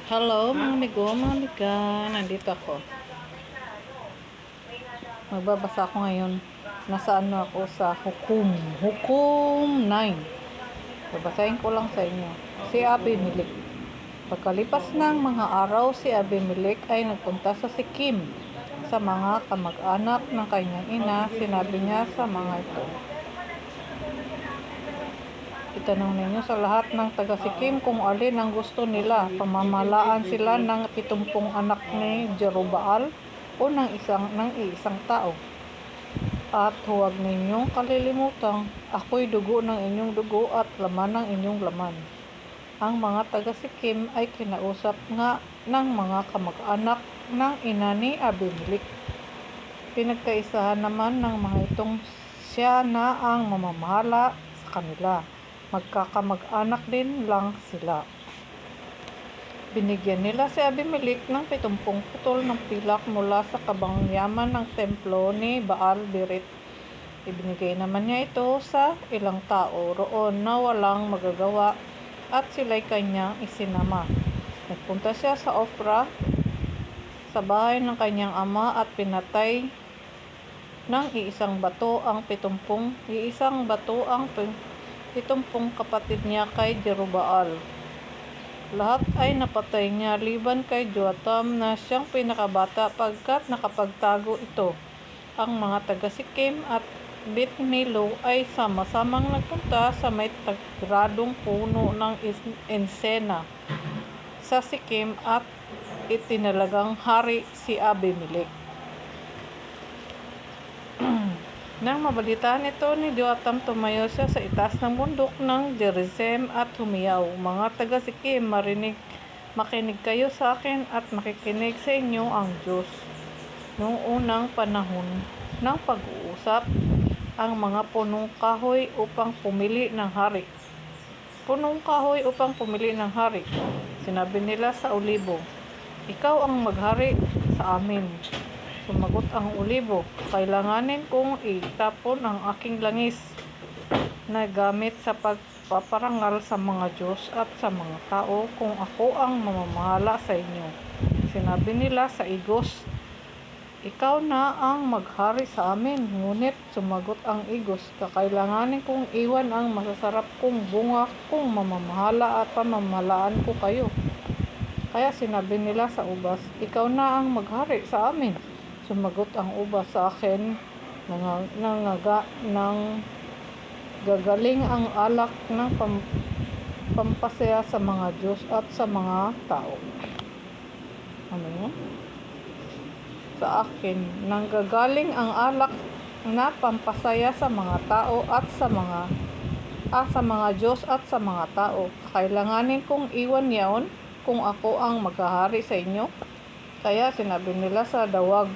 Hello mga amigo, mga amiga. Nandito ako. Magbabasa ako ngayon. Nasa ano ako sa Hukom. Hukom 9. Babasahin ko lang sa inyo. Si Abimelech. Pagkalipas ng mga araw, si Abimelech ay nagpunta sa Sikim. Sa mga kamag-anak ng kanyang ina, sinabi niya sa mga ito. Itanong ninyo sa lahat ng taga-Sikim kung alin ang gusto nila. Pamamalaan sila ng 70 anak ni Jerubbaal o ng iisang tao. At huwag ninyong kalilimutan, ako'y dugo ng inyong dugo at laman ng inyong laman. Ang mga taga-Sikim ay kinausap nga ng mga kamag-anak ng ina ni Abimelech. Pinagkaisahan naman ng mga itong siya na ang mamamahala sa kanila. Magkakamag-anak din lang sila. Binigyan nila si Abimelech ng 70 putol ng pilak mula sa kabangyaman ng templo ni Baal Berit. Ibinigay naman niya ito sa ilang tao roon na walang magagawa at sila'y kanyang isinama. Nagpunta siya sa Ofra sa bahay ng kanyang ama at pinatay ng iisang bato ang 70 kapatid niya kay Jerubbaal. Lahat ay napatay niya liban kay Joatam na siyang pinakabata pagkat nakapagtago ito. Ang mga taga-Sikim at Bet-Milo ay sama-samang nagpunta sa may tagradong puno ng Ensena sa Sikim at itinalagang hari si Abimelech. Nang mabalitaan ito ni Joatam, tumayo siya sa itaas ng bundok ng Gerizim at humiyaw. Mga taga-Sikim, makinig kayo sa akin at makikinig sa inyo ang Diyos. Noong unang panahon ng pag-uusap, ang mga punong kahoy upang pumili ng hari. Punong kahoy upang pumili ng hari. Sinabi nila sa olibo, ikaw ang maghari sa amin. Sumagot ang olibo, kailanganin kong itapon ang aking langis na gamit sa pagpaparangal sa mga Diyos at sa mga tao kung ako ang mamamahala sa inyo. Sinabi nila sa igos, ikaw na ang maghari sa amin. Ngunit sumagot ang igos, kakailanganin kong iwan ang masasarap kong bunga kung mamamahala at pamamalaan ko kayo. Kaya sinabi nila sa ubas, ikaw na ang maghari sa amin. Sumagot ang ubas, sa akin gagaling ang alak ng pampasaya sa mga Diyos at sa mga tao. Ano yun? Sa akin nanggagaling ang alak na pampasaya sa mga tao at sa mga Diyos at sa mga tao. Kailanganin kong iwan yaon kung ako ang maghahari sa inyo. Kaya sinabi nila sa dawag,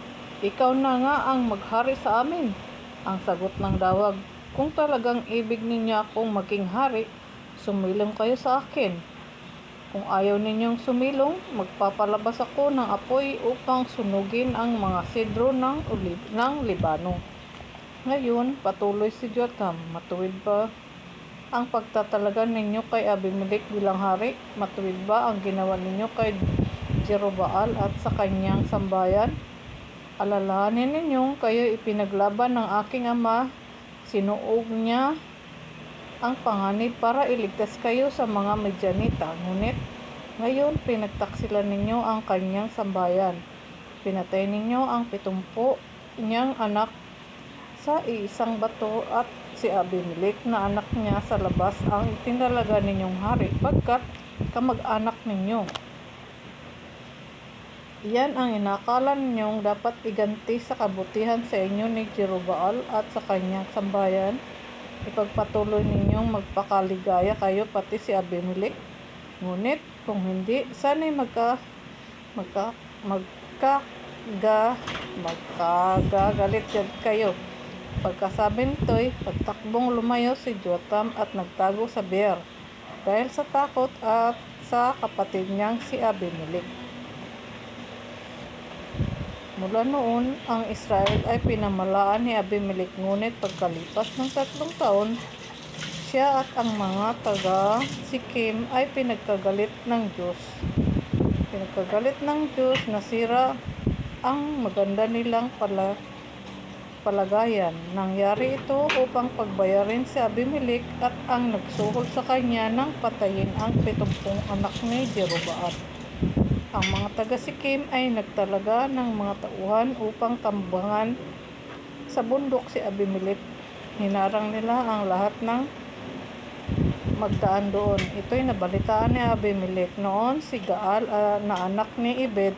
ikaw na nga ang maghari sa amin. Ang sagot ng dawag, kung talagang ibig ninyo akong maging hari, sumilong kayo sa akin. Kung ayaw ninyong sumilong, magpapalabas ako ng apoy upang sunugin ang mga sidro ng Libano. Ngayon, patuloy si Joatam, matuwid ba ang pagtatalaga ninyo kay Abimelech bilang hari? Matuwid ba ang ginawa ninyo kay Jerubbaal at sa kanyang sambayan? Alalahanin ninyong kayo ipinaglaban ng aking ama, sinuog niya ang panganib para iligtas kayo sa mga Midianita. Ngunit ngayon pinagtaksilan ninyo ang kanyang sambayan. Pinatay ninyo ang 70 niyang anak sa iisang bato at si Abimelech na anak niya sa labas ang itinalaga ninyong hari pagkat kamag-anak ninyo. Iyan ang inakala ninyong dapat iganti sa kabutihan sa inyo ni Jerubbaal at sa kanyang sambayan. Ipagpatuloy ninyong magpakaligaya kayo pati si Abimelech. Ngunit kung hindi, sana'y magkagalit kayo. Pagkasabi nito'y pagtakbong lumayo si Joatam at nagtago sa Beer dahil sa takot at sa kapatid niyang si Abimelech. Mula noon, ang Israel ay pinamalaan ni Abimelech, ngunit pagkalipas ng 3 taon, siya at ang mga taga-Sikim ay pinagkagalit ng Diyos. Pinagkagalit ng Diyos, nasira ang maganda nilang palagayan. Nangyari ito upang pagbayarin si Abimelech at ang nagsuhol sa kanya ng patayin ang 70 anak ni Jeroboam. Ang mga taga-Sikim ay nagtalaga ng mga tauhan upang tambangan sa bundok si Abimelech. Hinarang nila ang lahat ng magdaan doon. Ito'y nabalitaan ni Abimelech. Noon si Gaal na anak ni Ebed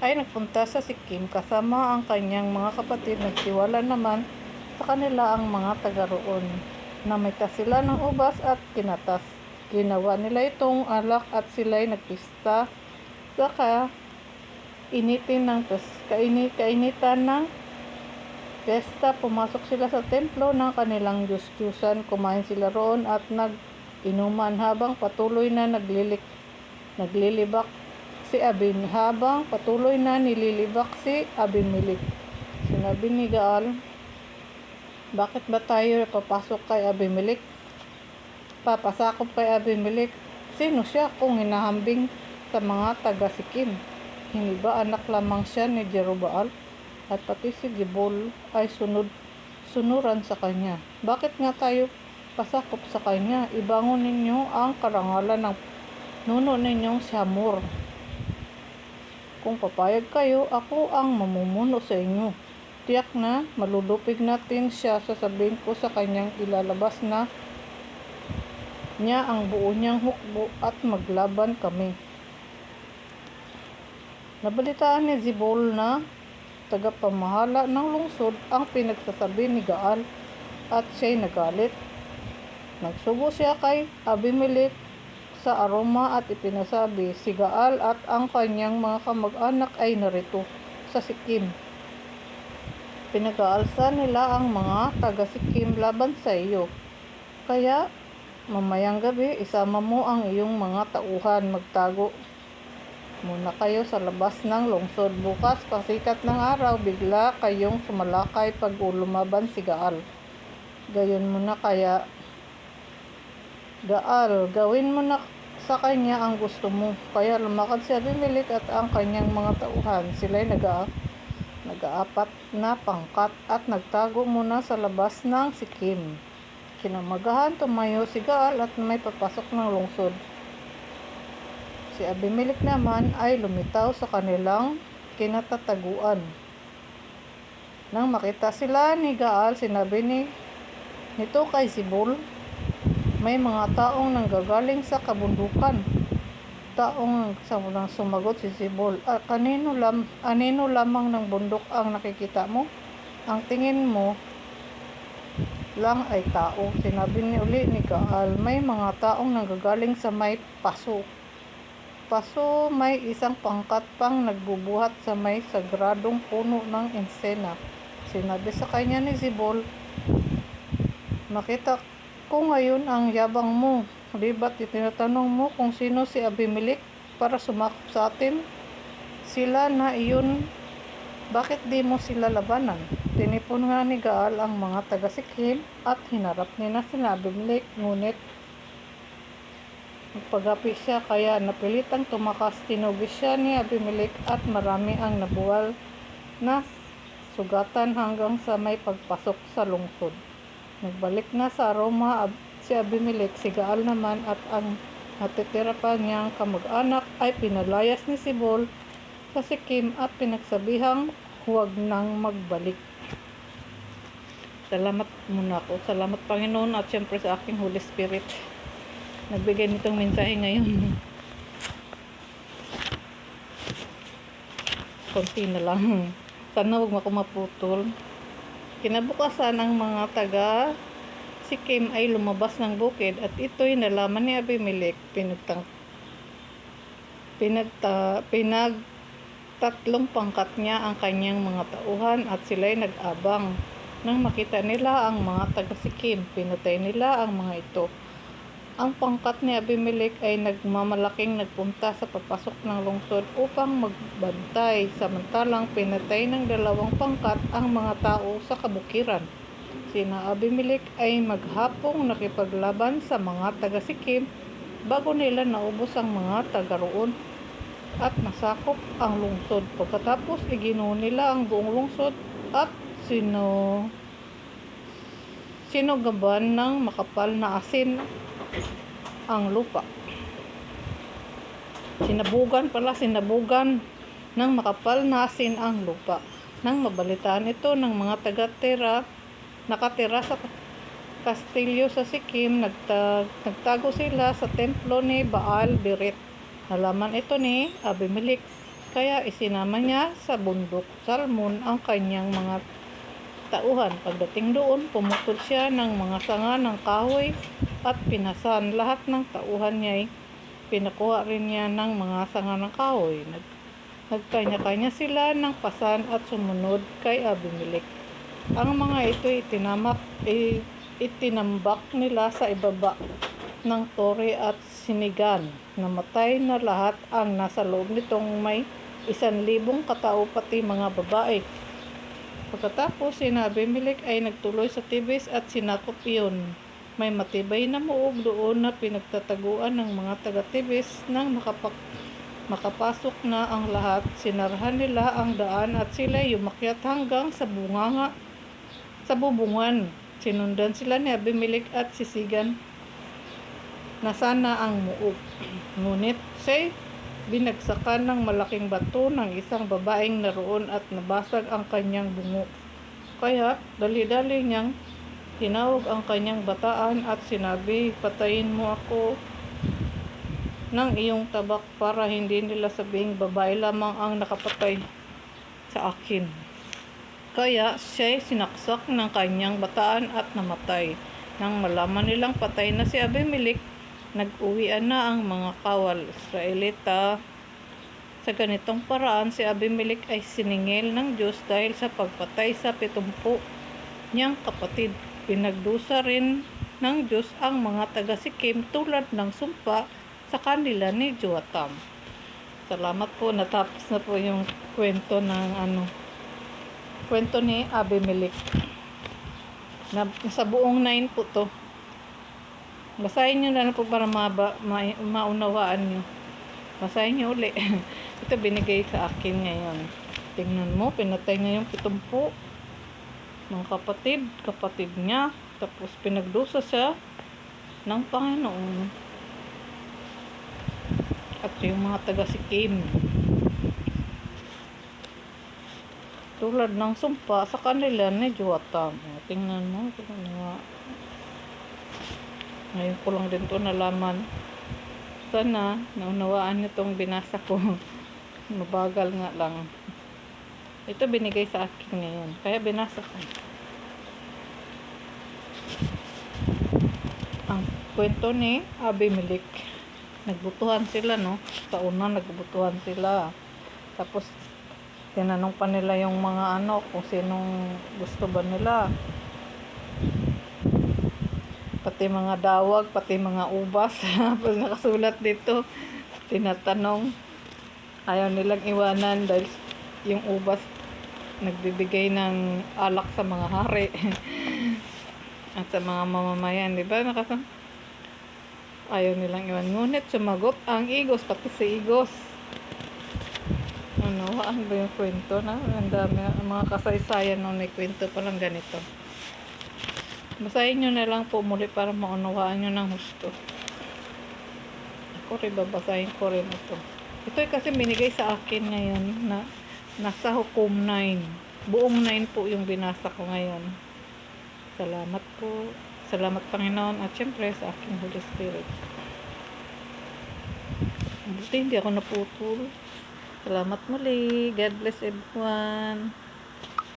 ay nagpunta sa Sikim kasama ang kanyang mga kapatid. Nagtiwala naman sa kanila ang mga taga roon. Namita sila ng ubas at kinatas. Ginawa nila itong alak at sila'y nagpista sa kainitan ng pesta. Pumasok sila sa templo ng kanilang Diyos-Diyusan. Kumain sila roon at nag-inuman habang patuloy na nililibak si Abimelech. Sinabi ni Gaal, bakit ba tayo papasok kay Abimelech? Papasakop kay Abimelech? Sino siya kung hinahambing sa mga taga-Sikim? Hindi ba anak lamang siya ni Jeroboam? At pati si Jebul ay sunuran sa kanya. Bakit nga tayo pasakop sa kanya? Ibangon ninyo ang karangalan ng nuno ninyong si Hamor. Kung papayag kayo, ako ang mamumuno sa inyo. Tiyak na malulupig natin siya. Sasabihin ko sa kanyang ilalabas na niya ang buo niyang hukbo at maglaban kami. Nabalitaan ni Zebul na tagapamahala ng lungsod ang pinagsasabi ni Gaal at siya'y nagalit. Nagsubo siya kay Abimelech sa Aroma at ipinasabi, si Gaal at ang kanyang mga kamag-anak ay narito sa Sikim. Pinag-aalsa nila ang mga taga-Sikim laban sa iyo. Kaya mamayang gabi isama mo ang iyong mga tauhan. Magtago muna kayo sa labas ng lungsod. Bukas pasikat ng araw bigla kayong sumalakay pag lumaban si Gaal. Gayon mo na kaya Gaal, gawin mo na sa kanya ang gusto mo. Kaya lumakad si Abimelech at ang kanyang mga tauhan. Sila'y nag-aapat na pangkat at nagtago muna sa labas ng Sikim. Kinamagahan tumayo si Gaal at may papasok ng lungsod. Si Abimelech naman ay lumitaw sa kanilang kinatataguan. Nang makita sila ni Gaal, sinabi nito kay Zebul, may mga taong nanggagaling sa kabundukan. Taong sumagot si Zebul, anino lamang ng bundok ang nakikita mo? Ang tingin mo lang ay tao. Sinabi uli ni Gaal, may mga taong nanggagaling sa may paso. May isang pangkat pang nagbubuhat sa may sagradong puno ng insena. Sinabi sa kanya ni Zebul, nakita ko ngayon ang yabang mo. Di ba't itinatanong mo kung sino si Abimelech para sumakop sa atin? Sila na iyon, bakit di mo sila labanan? Tinipon nga ni Gaal ang mga taga-Sikim at hinarap nila si Abimelech, ngunit nagpagapi siya kaya napilitang tumakas. Tinugis siya ni Abimelech at marami ang nabuwal na sugatan hanggang sa may pagpasok sa lungsod. Nagbalik na sa Aroma si Abimelech. Si Gaal naman at ang natitira pa niyang kamag-anak ay pinalayas ni Zebul sa Sikim at pinagsabihang huwag nang magbalik. Salamat muna ako. Salamat Panginoon at siyempre sa aking Holy Spirit. Nagbigay nitong mensahe ngayon. Konti na lang. Sana huwag ako maputol. Kinabukasan ang mga taga Sikim ay lumabas ng bukid at ito'y nalaman ni Abimelech. Pinagtatlong pangkat niya ang kanyang mga tauhan at sila'y nag-abang. Nang makita nila ang mga taga Sikim, pinatay nila ang mga ito. Ang pangkat ni Abimelech ay nagmamalaking nagpunta sa papasok ng lungsod upang magbantay, samantalang pinatay ng 2 pangkat ang mga tao sa kabukiran. Sina Abimelech ay maghapong nakipaglaban sa mga taga-Sikim bago nila naubos ang mga taga roon. at nasakop ang lungsod. Pagkatapos igino nila ang buong lungsod at sinugaban ng makapal na asin ang lupa. Sinabugan ng makapal na asin ang lupa. Nang mabalitaan ito ng mga nakatira sa kastilyo sa Sikkim, nagtago sila sa templo ni Baal Beret. Nalaman ito ni Abimelech, kaya isinama niya sa bundok Salmon ang kanyang mga tauhan. Pagdating doon, pumutol siya ng mga sanga ng kahoy at pinasan. Lahat ng tauhan niya pinakuha rin niya ng mga sanga ng kahoy. Nagkanya-kanya sila ng pasan at sumunod kay Abimelech. Ang mga ito itinambak nila sa ibaba ng tore at sinigan. Namatay na lahat ang nasa loob nitong may 1,000 katao pati mga babae. Pagkatapos, si Abimelech ay nagtuloy sa Tebes at sinakop iyon. May matibay na muog doon na pinagtataguan ng mga taga-Tebes. Nang makapasok na ang lahat, sinarahan nila ang daan at sila yumakyat hanggang sa bubungan. Sinundan sila ni Abimelech at sisigan na sana ang muog. Ngunit siya'y binagsakan ng malaking bato ng isang babaeng naroon at nabasag ang kanyang bungo. Kaya dali-dali niyang tinawag ang kanyang bataan at sinabi, "Patayin mo ako ng iyong tabak para hindi nila sabing babae lamang ang nakapatay sa akin." Kaya siya'y sinaksak ng kanyang bataan at namatay. Nang malaman nilang patay na si Abimelech, nag-uwian na ang mga kawal Israelita. Sa ganitong paraan, si Abimelech ay siningil ng Diyos dahil sa pagpatay sa 70 niyang kapatid. Pinagdusa rin ng Diyos ang mga taga-Sikkim tulad ng sumpa sa kanila ni Joatam. Salamat po, natapos na po yung kwento ni Abimelech. Sa buong 9 po to. Basahin nyo na lang po para maunawaan nyo. Basahin nyo uli. Ito binigay sa akin ngayon. Tingnan mo, pinatay niya yung 70 ng kapatid niya. Tapos pinagdusa siya ng Panginoon. At yung mga taga-Sikkim, tulad ng sumpa sa kanila ni Joatam. Tingnan mo. Ngayon ko lang din to nalaman. Sana naunawaan nitong binasa ko. Mabagal nga lang. Ito binigay sa akin ngayon. Kaya binasa ko. Ang kwento ni Abimelech. Nagbutuhan sila, no? Sa una nagbutuhan sila. Tapos tinanong pa nila yung mga kung sinong gusto ba nila. Pati mga dawag, pati mga ubas. Tapos nakasulat dito, tinatanong. Ayaw nilang iwanan dahil yung ubas nagbibigay ng alak sa mga hari at sa mga mamamayan, di ba? Ayaw nilang iwan. Ngunit sumagot ang Igos, pati si Igos. Ano ba yung kwento na? Ang dami, mga kasaysayan nung may kwento pa lang ganito. Basahin nyo na lang po muli para maunawaan nyo ng husto. Ako rin babasahin ko rin ito. Ito kasi binigay sa akin ngayon na nasa Hukom 9. Buong 9 po yung binasa ko ngayon. Salamat po. Salamat Panginoon at syempre sa aking Holy Spirit. Buti hindi ako naputol. Salamat muli. God bless everyone.